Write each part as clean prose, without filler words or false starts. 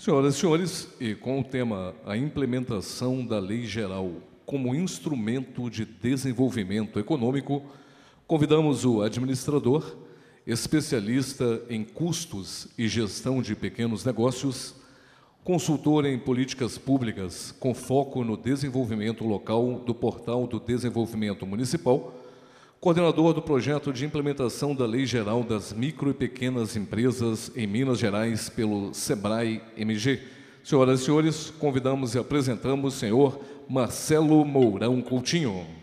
Senhoras e senhores, e com o tema a implementação da Lei Geral como instrumento de desenvolvimento econômico, convidamos o administrador, especialista em custos e gestão de pequenos negócios, consultor em políticas públicas com foco no desenvolvimento local do Portal do Desenvolvimento Municipal, coordenador do projeto de implementação da Lei Geral das Micro e Pequenas Empresas em Minas Gerais pelo SEBRAE-MG. Senhoras e senhores, convidamos e apresentamos o senhor Marcelo Mourão Coutinho.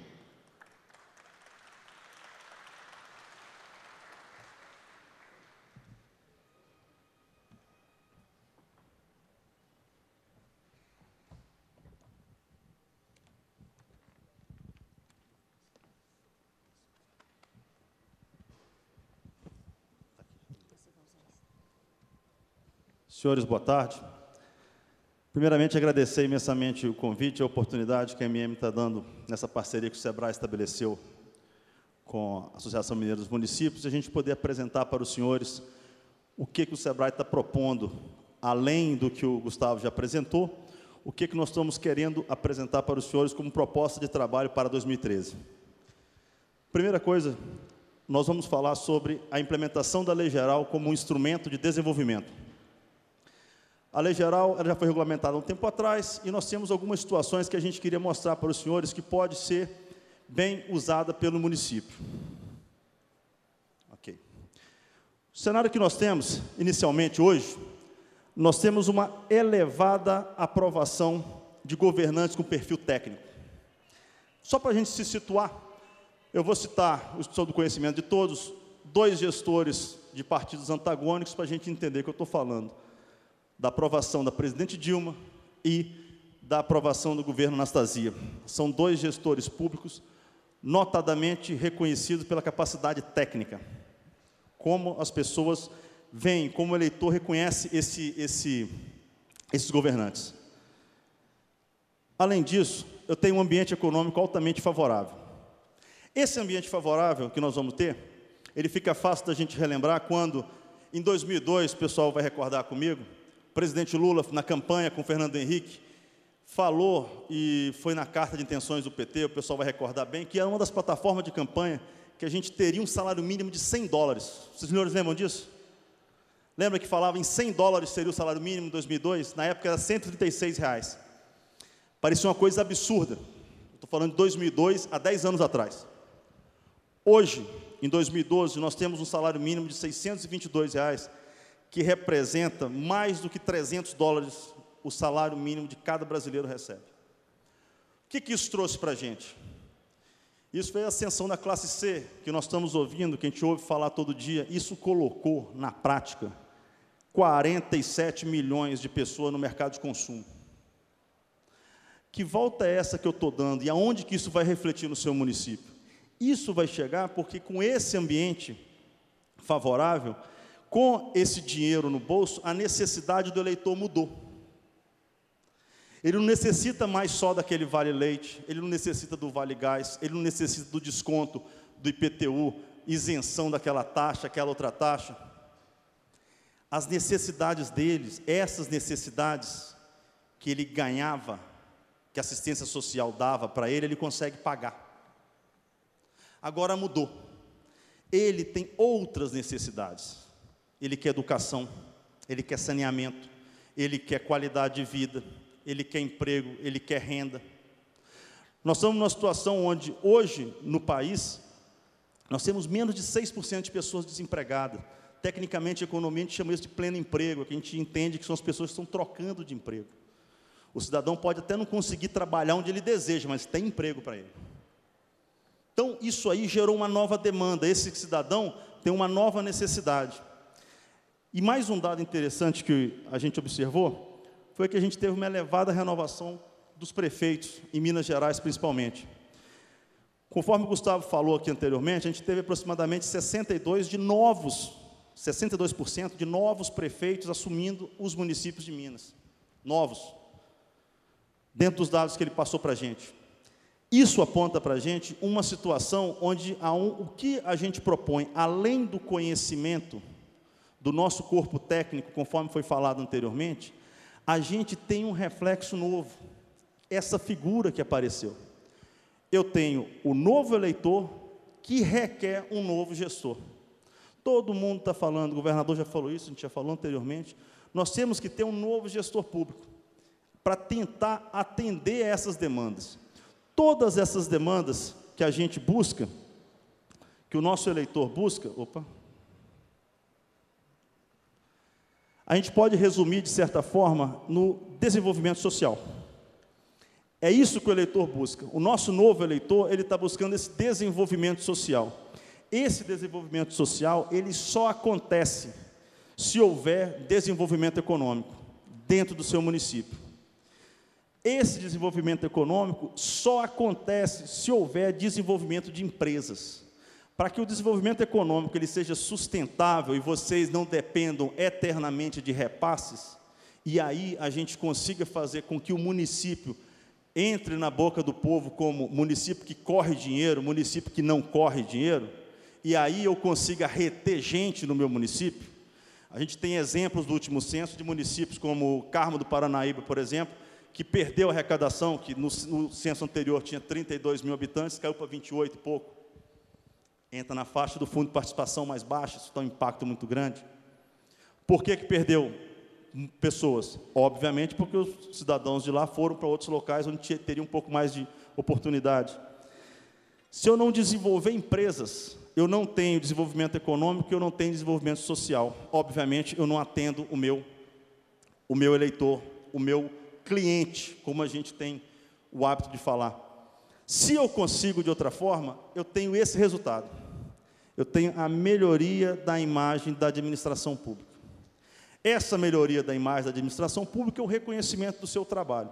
Senhores, boa tarde. Primeiramente, agradecer imensamente o convite e a oportunidade que a MM está dando nessa parceria que o SEBRAE estabeleceu com a Associação Mineira dos Municípios, e a gente poder apresentar para os senhores o que o SEBRAE está propondo, além do que o Gustavo já apresentou, o que nós estamos querendo apresentar para os senhores como proposta de trabalho para 2013. Primeira coisa, nós vamos falar sobre a implementação da Lei Geral como um instrumento de desenvolvimento. A Lei Geral ela já foi regulamentada há um tempo atrás e nós temos algumas situações que a gente queria mostrar para os senhores que pode ser bem usada pelo município. Ok. O cenário que nós temos, inicialmente, hoje, nós temos uma elevada aprovação de governantes com perfil técnico. Só para a gente se situar, eu vou citar, sob o conhecimento de todos, 2 gestores de partidos antagônicos para a gente entender o que eu estou falando. Da aprovação da presidente Dilma e da aprovação do governo Anastasia. São 2 gestores públicos notadamente reconhecidos pela capacidade técnica. Como as pessoas veem, como o eleitor reconhece esses governantes. Além disso, eu tenho um ambiente econômico altamente favorável. Esse ambiente favorável que nós vamos ter, ele fica fácil da gente relembrar quando, em 2002, o pessoal vai recordar comigo, o presidente Lula, na campanha com o Fernando Henrique, falou, e foi na carta de intenções do PT, o pessoal vai recordar bem, que era uma das plataformas de campanha que a gente teria um salário mínimo de $100. Vocês senhores lembram disso? Lembra que falava em $100 seria o salário mínimo em 2002? Na época era R$136. Parecia uma coisa absurda. Estou falando de 2002, há 10 anos atrás. Hoje, em 2012, nós temos um salário mínimo de R$622, que representa mais do que $300 o salário mínimo de cada brasileiro recebe. O que isso trouxe para a gente? Isso foi a ascensão da classe C, que nós estamos ouvindo, que a gente ouve falar todo dia. Isso colocou, na prática, 47 milhões de pessoas no mercado de consumo. Que volta é essa que eu estou dando e aonde que isso vai refletir no seu município? Isso vai chegar porque, com esse ambiente favorável, com esse dinheiro no bolso, a necessidade do eleitor mudou. Ele não necessita mais só daquele vale-leite, ele não necessita do vale-gás, ele não necessita do desconto do IPTU, isenção daquela taxa, aquela outra taxa. As necessidades deles, essas necessidades que ele ganhava, que a assistência social dava para ele consegue pagar. Agora mudou. Ele tem outras necessidades. Ele quer educação, ele quer saneamento, ele quer qualidade de vida, ele quer emprego, ele quer renda. Nós estamos numa situação onde, hoje, no país, nós temos menos de 6% de pessoas desempregadas. Tecnicamente, a economia, a gente chama isso de pleno emprego, que a gente entende que são as pessoas que estão trocando de emprego. O cidadão pode até não conseguir trabalhar onde ele deseja, mas tem emprego para ele. Então, isso aí gerou uma nova demanda. Esse cidadão tem uma nova necessidade. E mais um dado interessante que a gente observou foi que a gente teve uma elevada renovação dos prefeitos, em Minas Gerais principalmente. Conforme o Gustavo falou aqui anteriormente, a gente teve aproximadamente 62% de novos prefeitos assumindo os municípios de Minas. Novos. Dentro dos dados que ele passou para a gente. Isso aponta para a gente uma situação onde o que a gente propõe, além do conhecimento do nosso corpo técnico, conforme foi falado anteriormente, a gente tem um reflexo novo, essa figura que apareceu. Eu tenho o novo eleitor que requer um novo gestor. Todo mundo está falando, o governador já falou isso, a gente já falou anteriormente, nós temos que ter um novo gestor público para tentar atender essas demandas. Todas essas demandas que a gente busca, que o nosso eleitor busca, a gente pode resumir, de certa forma, no desenvolvimento social. É isso que o eleitor busca. O nosso novo eleitor, ele está buscando esse desenvolvimento social. Esse desenvolvimento social, ele só acontece se houver desenvolvimento econômico dentro do seu município. Esse desenvolvimento econômico só acontece se houver desenvolvimento de empresas. Para que o desenvolvimento econômico ele seja sustentável e vocês não dependam eternamente de repasses, e aí a gente consiga fazer com que o município entre na boca do povo como município que corre dinheiro, município que não corre dinheiro, e aí eu consiga reter gente no meu município. A gente tem exemplos do último censo de municípios como Carmo do Paranaíba, por exemplo, que perdeu a arrecadação, que no censo anterior tinha 32 mil habitantes, caiu para 28 e pouco. Entra na faixa do fundo de participação mais baixa, isso dá um impacto muito grande. Por que perdeu pessoas? Obviamente porque os cidadãos de lá foram para outros locais onde teria um pouco mais de oportunidade. Se eu não desenvolver empresas, eu não tenho desenvolvimento econômico, eu não tenho desenvolvimento social. Obviamente, eu não atendo o meu eleitor, o meu cliente, como a gente tem o hábito de falar. Se eu consigo de outra forma, eu tenho esse resultado. Eu tenho a melhoria da imagem da administração pública. Essa melhoria da imagem da administração pública é o reconhecimento do seu trabalho.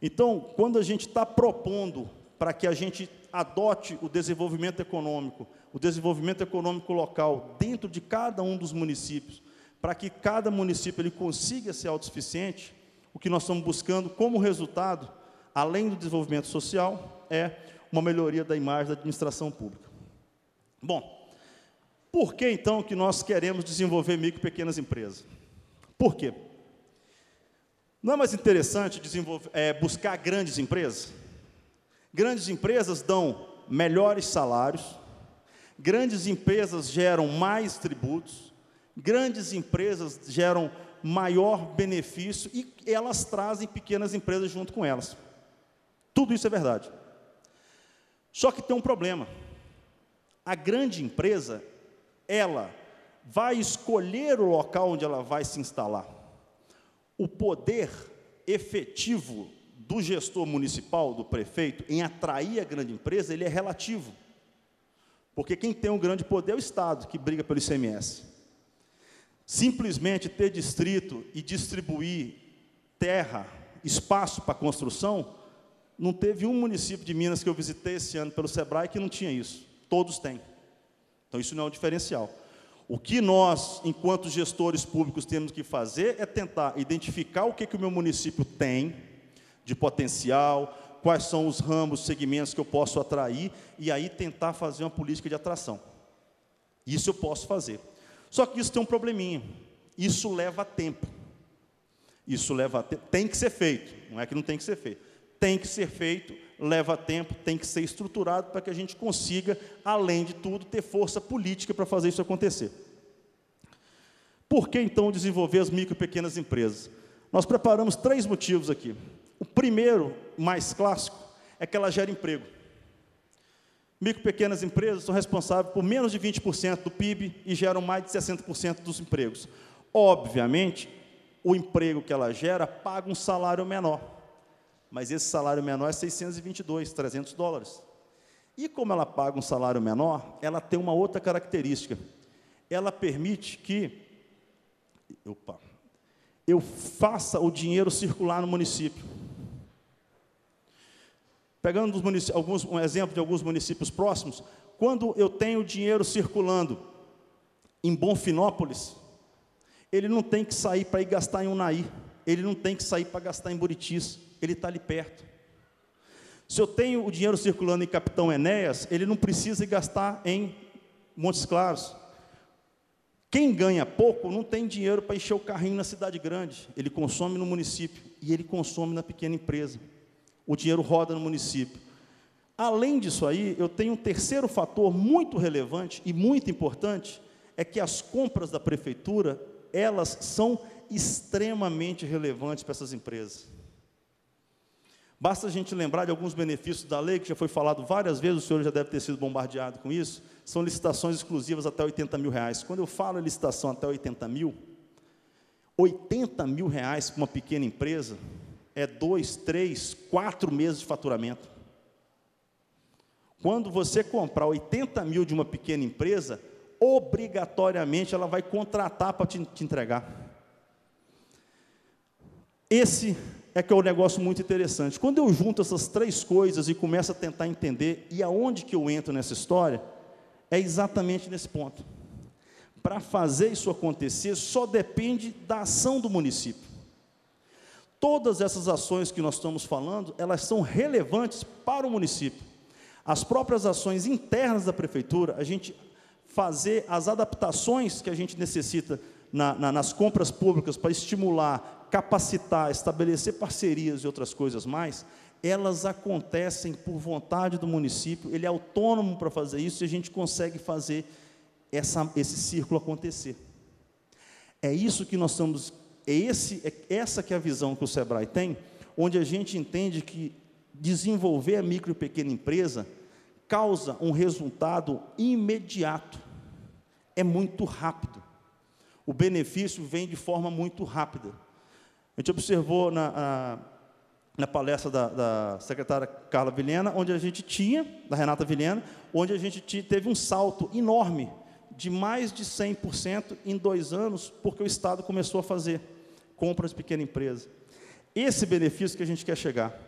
Então, quando a gente está propondo para que a gente adote o desenvolvimento econômico local dentro de cada um dos municípios, para que cada município ele consiga ser autossuficiente, o que nós estamos buscando como resultado, além do desenvolvimento social, é uma melhoria da imagem da administração pública. Bom, por que então que nós queremos desenvolver micro e pequenas empresas? Por quê? Não é mais interessante buscar grandes empresas? Grandes empresas dão melhores salários, grandes empresas geram mais tributos, grandes empresas geram maior benefício e elas trazem pequenas empresas junto com elas. Tudo isso é verdade. Só que tem um problema. A grande empresa, ela vai escolher o local onde ela vai se instalar. O poder efetivo do gestor municipal, do prefeito, em atrair a grande empresa, ele é relativo. Porque quem tem um grande poder é o Estado, que briga pelo ICMS. Simplesmente ter distrito e distribuir terra, espaço para construção, não teve um município de Minas que eu visitei esse ano pelo Sebrae que não tinha isso. Todos têm. Então, isso não é um diferencial. O que nós, enquanto gestores públicos, temos que fazer é tentar identificar o que o meu município tem de potencial, quais são os ramos, segmentos que eu posso atrair, e aí tentar fazer uma política de atração. Isso eu posso fazer. Só que isso tem um probleminha. Isso leva tempo. Isso leva tempo. Tem que ser feito. Não é que não tem que ser feito. Tem que ser feito, leva tempo, tem que ser estruturado para que a gente consiga, além de tudo, ter força política para fazer isso acontecer. Por que, então, desenvolver as micro e pequenas empresas? Nós preparamos 3 motivos aqui. O primeiro, mais clássico, é que ela gera emprego. Micro e pequenas empresas são responsáveis por menos de 20% do PIB e geram mais de 60% dos empregos. Obviamente, o emprego que ela gera paga um salário menor. Mas esse salário menor é 622, 300 dólares. E como ela paga um salário menor, ela tem uma outra característica. Ela permite que eu faça o dinheiro circular no município. Pegando um exemplo de alguns municípios próximos, quando eu tenho dinheiro circulando em Bonfinópolis, ele não tem que sair para ir gastar em Unai, ele não tem que sair para gastar em Buritis, ele está ali perto. Se eu tenho o dinheiro circulando em Capitão Enéas, ele não precisa ir gastar em Montes Claros. Quem ganha pouco não tem dinheiro para encher o carrinho na cidade grande, ele consome no município e ele consome na pequena empresa. O dinheiro roda no município. Além disso aí, eu tenho um terceiro fator muito relevante e muito importante, é que as compras da prefeitura, elas são extremamente relevantes para essas empresas. Basta a gente lembrar de alguns benefícios da lei, que já foi falado várias vezes, o senhor já deve ter sido bombardeado com isso, são licitações exclusivas até R$80 mil. Quando eu falo licitação até R$80 mil, R$80 mil para uma pequena empresa é 2, 3, 4 meses de faturamento. Quando você comprar R$80 mil de uma pequena empresa, obrigatoriamente ela vai contratar para te entregar. Esse é que é um negócio muito interessante. Quando eu junto essas três coisas e começo a tentar entender, e aonde que eu entro nessa história, é exatamente nesse ponto. Para fazer isso acontecer, só depende da ação do município. Todas essas ações que nós estamos falando, elas são relevantes para o município. As próprias ações internas da prefeitura, a gente fazer as adaptações que a gente necessita nas compras públicas para estimular, capacitar, estabelecer parcerias e outras coisas mais, elas acontecem por vontade do município, ele é autônomo para fazer isso e a gente consegue fazer esse círculo acontecer. É isso que nós estamos, essa que é a visão que o SEBRAE tem, onde a gente entende que desenvolver a micro e pequena empresa causa um resultado imediato, é muito rápido. O benefício vem de forma muito rápida. A gente observou na palestra da secretária Carla Vilhena, onde a gente tinha, da Renata Vilhena, onde a gente teve um salto enorme, de mais de 100% em 2 anos, porque o Estado começou a fazer compras de pequena empresa. Esse benefício que a gente quer chegar.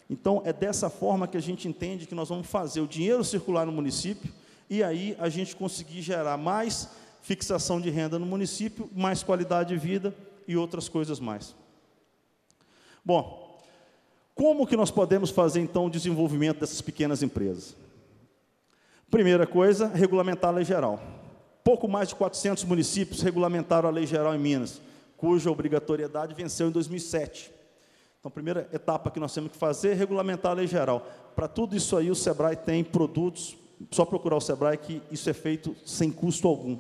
Então, é dessa forma que a gente entende que nós vamos fazer o dinheiro circular no município, e aí a gente conseguir gerar mais fixação de renda no município, mais qualidade de vida e outras coisas mais. Bom, como que nós podemos fazer, então, o desenvolvimento dessas pequenas empresas? Primeira coisa, regulamentar a lei geral. Pouco mais de 400 municípios regulamentaram a lei geral em Minas, cuja obrigatoriedade venceu em 2007. Então, a primeira etapa que nós temos que fazer é regulamentar a lei geral. Para tudo isso aí, o SEBRAE tem produtos, só procurar o SEBRAE que isso é feito sem custo algum.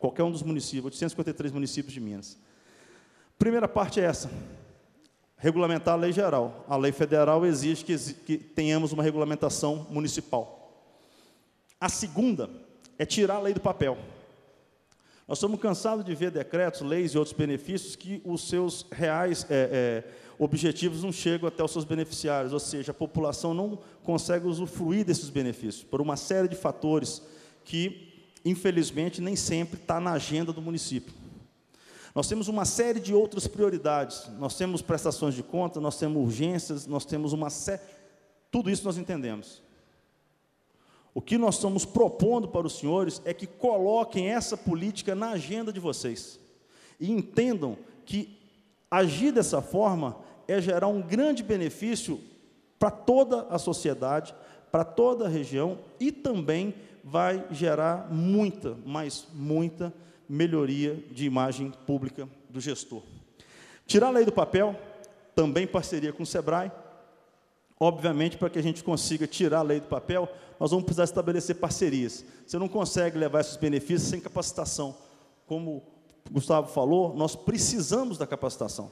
Qualquer um dos municípios, 853 municípios de Minas. Primeira parte é essa, regulamentar a lei geral. A lei federal exige que tenhamos uma regulamentação municipal. A segunda é tirar a lei do papel. Nós estamos cansados de ver decretos, leis e outros benefícios que os seus reais objetivos não chegam até os seus beneficiários, ou seja, a população não consegue usufruir desses benefícios, por uma série de fatores que, infelizmente, nem sempre está na agenda do município. Nós temos uma série de outras prioridades, nós temos prestações de conta, nós temos urgências, nós temos uma série... Tudo isso nós entendemos. O que nós estamos propondo para os senhores é que coloquem essa política na agenda de vocês e entendam que agir dessa forma é gerar um grande benefício para toda a sociedade, para toda a região e também vai gerar muita, mas muita melhoria de imagem pública do gestor. Tirar a lei do papel, também parceria com o SEBRAE. Obviamente, para que a gente consiga tirar a lei do papel, nós vamos precisar estabelecer parcerias. Você não consegue levar esses benefícios sem capacitação. Como o Gustavo falou, nós precisamos da capacitação.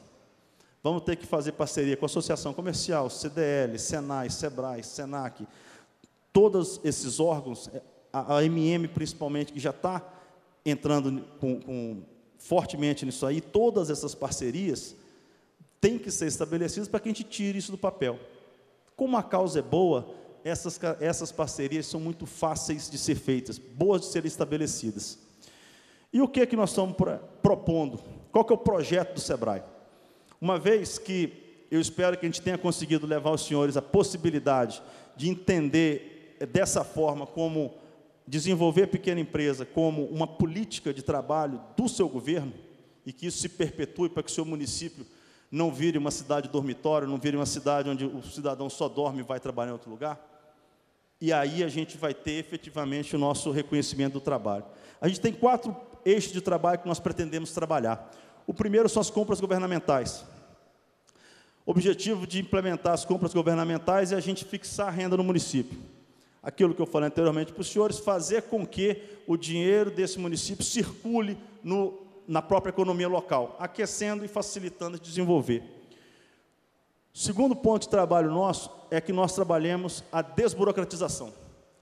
Vamos ter que fazer parceria com a Associação Comercial, CDL, Senai, SEBRAE, SENAC, todos esses órgãos, a MM principalmente, que já está entrando fortemente nisso aí, todas essas parcerias têm que ser estabelecidas para que a gente tire isso do papel. Como a causa é boa, essas parcerias são muito fáceis de ser feitas, boas de serem estabelecidas. E o que é que nós estamos propondo? Qual que é o projeto do SEBRAE? Uma vez que eu espero que a gente tenha conseguido levar os senhores a possibilidade de entender dessa forma como desenvolver a pequena empresa como uma política de trabalho do seu governo e que isso se perpetue para que o seu município não vire uma cidade dormitório, não vire uma cidade onde o cidadão só dorme e vai trabalhar em outro lugar. E aí a gente vai ter efetivamente o nosso reconhecimento do trabalho. A gente tem 4 eixo de trabalho que nós pretendemos trabalhar. O primeiro são as compras governamentais. O objetivo de implementar as compras governamentais é a gente fixar a renda no município. Aquilo que eu falei anteriormente para os senhores, fazer com que o dinheiro desse município circule na própria economia local, aquecendo e facilitando de desenvolver. O segundo ponto de trabalho nosso é que nós trabalhemos a desburocratização,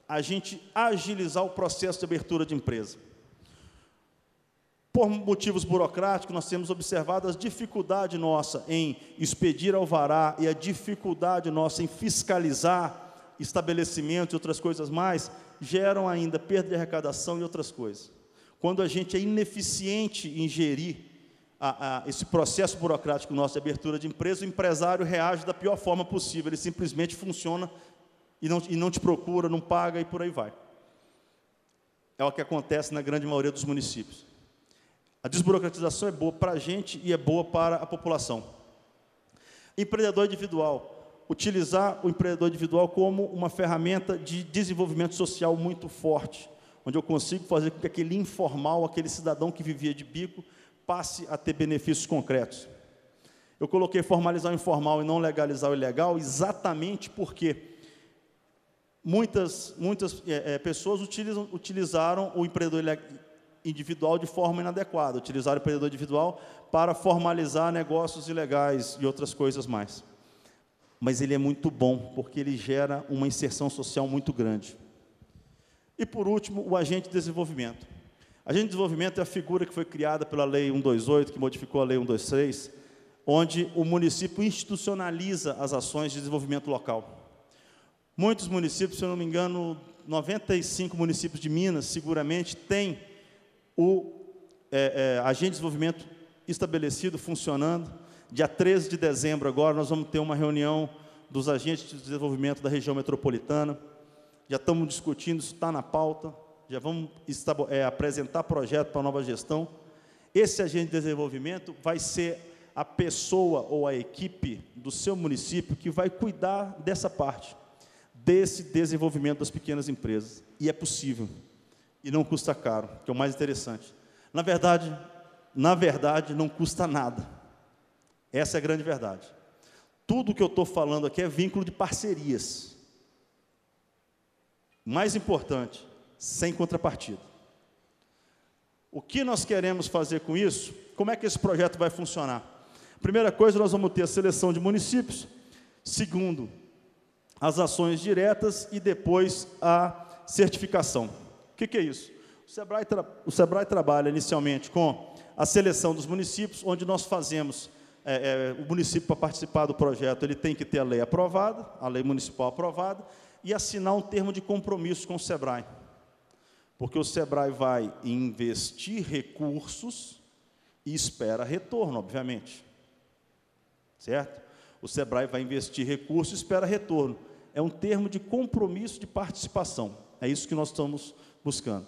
a gente agilizar o processo de abertura de empresa. Por motivos burocráticos, nós temos observado a dificuldade nossa em expedir alvará e a dificuldade nossa em fiscalizar estabelecimentos e outras coisas mais, geram ainda perda de arrecadação e outras coisas. Quando a gente é ineficiente em gerir esse processo burocrático nosso de abertura de empresa, o empresário reage da pior forma possível, ele simplesmente funciona e não te procura, não paga e por aí vai. É o que acontece na grande maioria dos municípios. A desburocratização é boa para a gente e é boa para a população. Empreendedor individual. Utilizar o empreendedor individual como uma ferramenta de desenvolvimento social muito forte, onde eu consigo fazer com que aquele informal, aquele cidadão que vivia de bico, passe a ter benefícios concretos. Eu coloquei formalizar o informal e não legalizar o ilegal, exatamente porque muitas pessoas utilizaram o empreendedor individual de forma inadequada, utilizaram o empreendedor individual para formalizar negócios ilegais e outras coisas mais. Mas ele é muito bom, porque ele gera uma inserção social muito grande. E, por último, o agente de desenvolvimento. Agente de desenvolvimento é a figura que foi criada pela Lei 128, que modificou a Lei 123, onde o município institucionaliza as ações de desenvolvimento local. Muitos municípios, se eu não me engano, 95 municípios de Minas, seguramente, têm o agente de desenvolvimento estabelecido, funcionando. Dia 13 de dezembro, agora, nós vamos ter uma reunião dos agentes de desenvolvimento da região metropolitana. Já estamos discutindo, isso está na pauta, já vamos apresentar projeto para a nova gestão. Esse agente de desenvolvimento vai ser a pessoa ou a equipe do seu município que vai cuidar dessa parte, desse desenvolvimento das pequenas empresas. E é possível. E não custa caro, que é o mais interessante. Na verdade, não custa nada. Essa é a grande verdade. Tudo que eu estou falando aqui é vínculo de parcerias. Mais importante, sem contrapartida. O que nós queremos fazer com isso? Como é que esse projeto vai funcionar? Primeira coisa, nós vamos ter a seleção de municípios. Segundo, as ações diretas e depois a certificação. O que é isso? O SEBRAE trabalha inicialmente com a seleção dos municípios, onde nós fazemos, o município para participar do projeto, ele tem que ter a lei aprovada, a lei municipal aprovada, e assinar um termo de compromisso com o SEBRAE. Porque o SEBRAE vai investir recursos e espera retorno, obviamente. Certo? O SEBRAE vai investir recursos e espera retorno. É um termo de compromisso de participação. É isso que nós estamos buscando.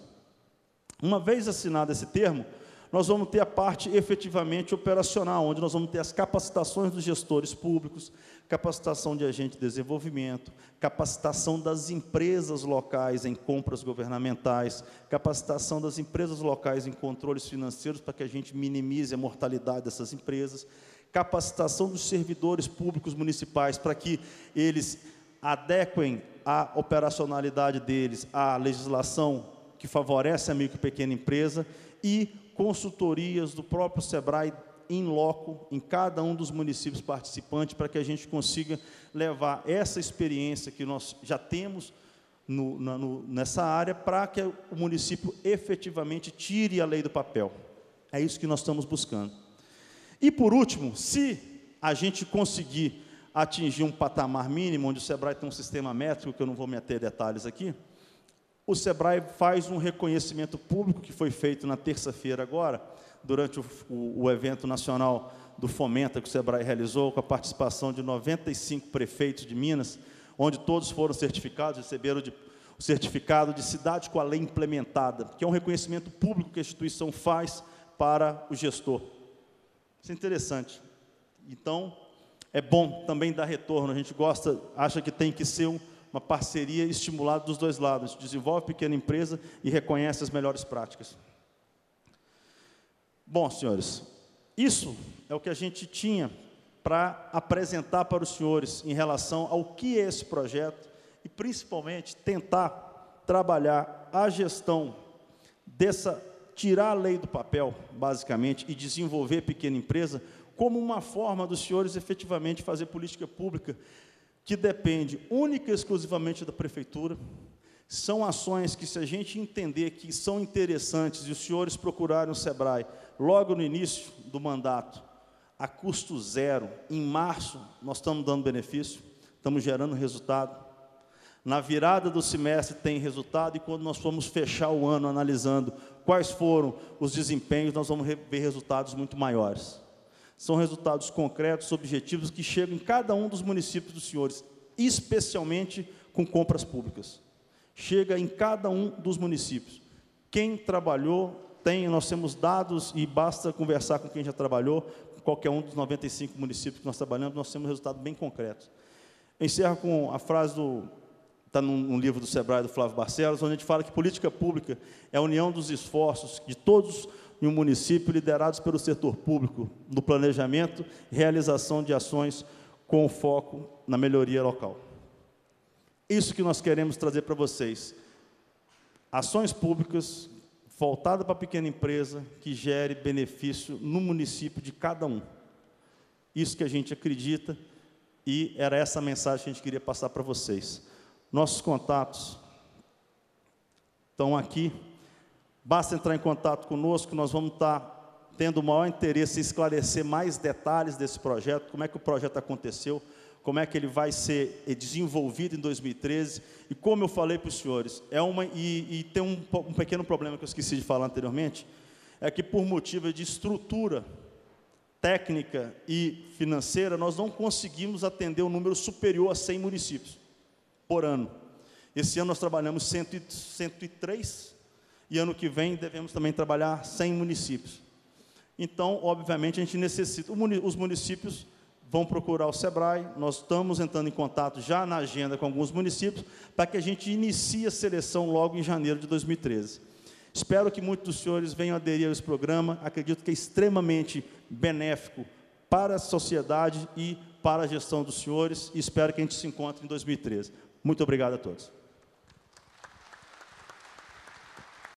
Uma vez assinado esse termo, nós vamos ter a parte efetivamente operacional, onde nós vamos ter as capacitações dos gestores públicos, capacitação de agente de desenvolvimento, capacitação das empresas locais em compras governamentais, capacitação das empresas locais em controles financeiros para que a gente minimize a mortalidade dessas empresas, capacitação dos servidores públicos municipais para que eles adequem a operacionalidade deles à legislação que favorece a micro e pequena empresa e consultorias do próprio SEBRAE em loco, em cada um dos municípios participantes, para que a gente consiga levar essa experiência que nós já temos nessa área, para que o município efetivamente tire a lei do papel. É isso que nós estamos buscando. E, por último, se a gente conseguir atingir um patamar mínimo, onde o SEBRAE tem um sistema métrico, que eu não vou meter detalhes aqui, o SEBRAE faz um reconhecimento público, que foi feito na terça-feira agora, durante o evento nacional do Fomenta, que o SEBRAE realizou, com a participação de 95 prefeitos de Minas, onde todos foram certificados, receberam o certificado de cidade com a lei implementada, que é um reconhecimento público que a instituição faz para o gestor. Isso é interessante. Então, é bom também dar retorno. A gente acha que tem que ser uma parceria estimulada dos dois lados. A gente desenvolve pequena empresa e reconhece as melhores práticas. Bom, senhores, isso é o que a gente tinha para apresentar para os senhores em relação ao que é esse projeto e, principalmente, tentar trabalhar a gestão tirar a lei do papel, basicamente, e desenvolver pequena empresa como uma forma dos senhores efetivamente fazer política pública que depende única e exclusivamente da prefeitura. São ações que, se a gente entender que são interessantes e os senhores procurarem o SEBRAE logo no início do mandato, a custo zero, em março, nós estamos dando benefício, estamos gerando resultado. Na virada do semestre tem resultado, e quando nós formos fechar o ano analisando quais foram os desempenhos, nós vamos ver resultados muito maiores. São resultados concretos, objetivos, que chegam em cada um dos municípios dos senhores, especialmente com compras públicas. Chega em cada um dos municípios. Quem trabalhou, nós temos dados, e basta conversar com quem já trabalhou, qualquer um dos 95 municípios que nós trabalhamos, nós temos resultados bem concretos. Eu encerro com a frase está num livro do SEBRAE, do Flávio Barcelos, onde a gente fala que política pública é a união dos esforços de todos em um município, liderados pelo setor público, no planejamento e realização de ações com foco na melhoria local. Isso que nós queremos trazer para vocês. Ações públicas voltadas para a pequena empresa, que gere benefício no município de cada um. Isso que a gente acredita, e era essa a mensagem que a gente queria passar para vocês. Nossos contatos estão aqui. Basta entrar em contato conosco, nós vamos estar tendo o maior interesse em esclarecer mais detalhes desse projeto, como é que o projeto aconteceu, como é que ele vai ser desenvolvido em 2013, e como eu falei para os senhores, tem um pequeno problema que eu esqueci de falar anteriormente, é que por motivo de estrutura técnica e financeira, nós não conseguimos atender um número superior a 100 municípios por ano. Esse ano nós trabalhamos 103, e ano que vem devemos também trabalhar 100 municípios. Então, obviamente, a gente necessita, os municípios vão procurar o SEBRAE, nós estamos entrando em contato já na agenda com alguns municípios, para que a gente inicie a seleção logo em janeiro de 2013. Espero que muitos dos senhores venham aderir a esse programa, acredito que é extremamente benéfico para a sociedade e para a gestão dos senhores, e espero que a gente se encontre em 2013. Muito obrigado a todos.